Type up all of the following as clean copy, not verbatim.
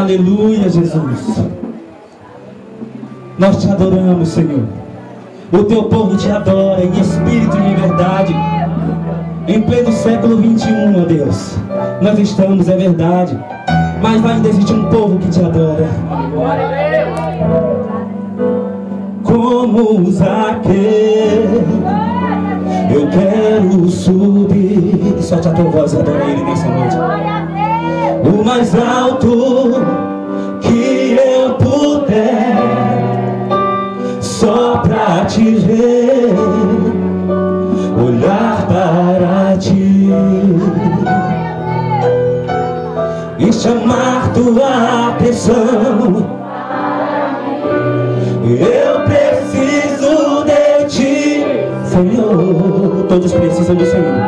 Aleluia, Jesus. Nós te adoramos, Senhor. O teu povo te adora em espírito e em verdade. Em pleno século 21, ó Deus, nós estamos, é verdade, mas ainda existe um povo que te adora. Como Zaqueu, eu quero subir. Solte a tua voz e adora Ele nessa noite. O mais alto que eu puder, só pra te ver, olhar para ti e chamar tua atenção. Eu preciso de ti, Senhor. Todos precisam do Senhor.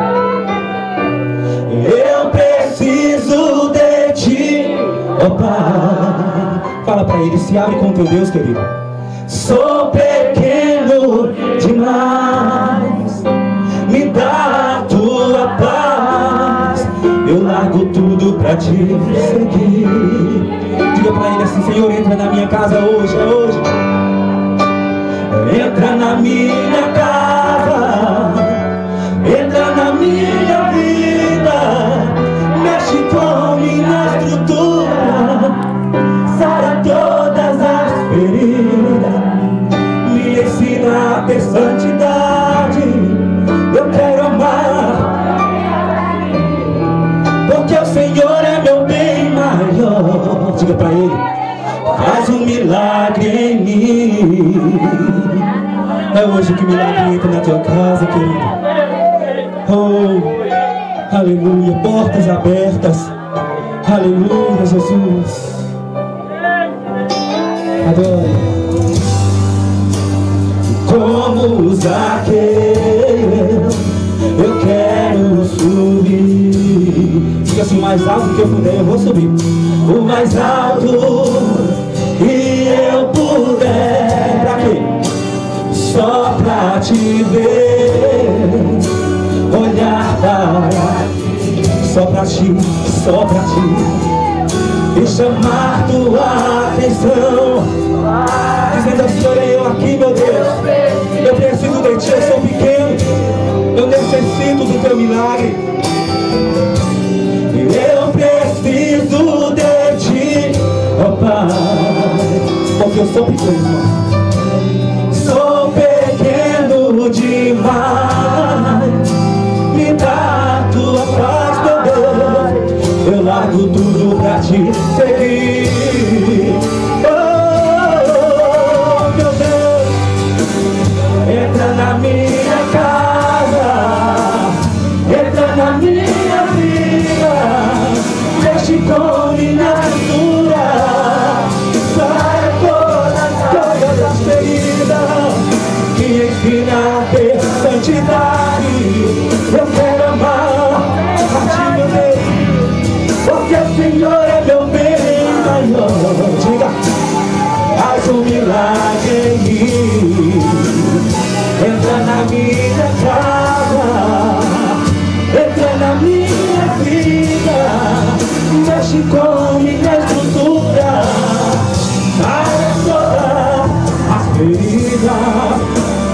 Eu preciso de ti, ó Pai. Fala pra Ele, se abre com teu Deus, querido. Sou pequeno demais, me dá a tua paz. Eu largo tudo pra te seguir. Diga pra Ele assim: Senhor, entra na minha casa hoje, é hoje. Entra na minha casa, entra na minha vida, mexe com minha estrutura, sara todas as feridas, me ensina a ter santidade. Eu quero amar, porque o Senhor é meu bem maior. Diga pra Ele: faz um milagre em mim. É hoje que o milagre entra na tua casa, querido. Oh, aleluia. Portas abertas. Aleluia, Jesus. Adore. Como Zaqueu, eu quero subir. Diga assim: o mais alto que eu puder, eu vou subir. O mais alto que eu puder. Pra quê? Só pra te ver, olhar para ti, só pra ti, e chamar tua atenção, dizendo: Senhor, é eu aqui, meu Deus. Eu preciso de ti, eu sou pequeno, eu necessito do teu milagre. Eu preciso de ti, ó Pai, porque eu sou pequeno. Sou pequeno demais, me dá a tua paz, meu Deus. Eu largo tudo pra te seguir. Oh, meu Deus, entra na minha casa, entra na minha vida, mexe com minha estrutura, sai todas as feridas, me ensina a ter santidade. Eu quero amar a ti, meu Deus, porque o Senhor é meu bem maior. Diga: faz um milagre em mim. Entra na minha casa, entra na minha vida, mexe com minha estrutura, sai todas as feridas,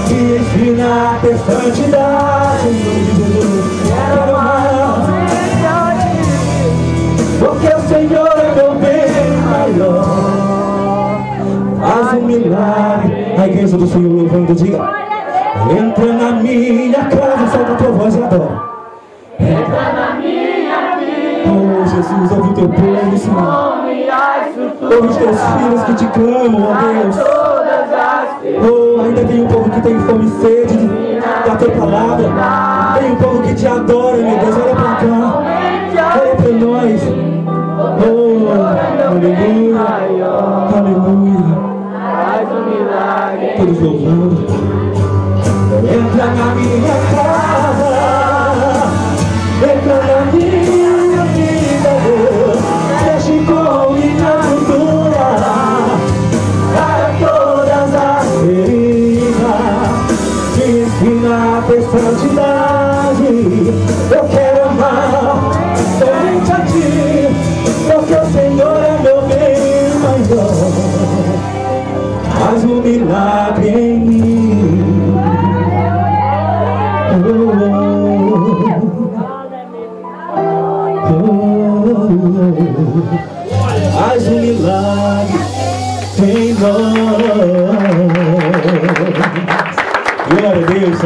me ensina a ter santidade. Quero amar, porque o Senhor é meu bem maior. Faz um milagre. A igreja do Senhor louvando, diga: entra na minha casa, solta a tua voz e adora. Entra na minha vida. Oh Jesus, ouve o teu povo, Senhor. Ouve os teus filhos que te clamam, ó Deus. Oh, ainda tem um povo que tem fome e sede da tua palavra. Tem um povo que te adora, meu Deus. Olha pra cá, olha pra nós. Oh, aleluia, aleluia. Todos louvando. Entra na minha casa, entra na minha vida, Deus. Mexe com minha cultura, para todas as feridas, me ensina a ter santidade. Eu quero amar somente a ti, porque o Senhor é meu bem Faz um milagre em nós. Glória a Deus.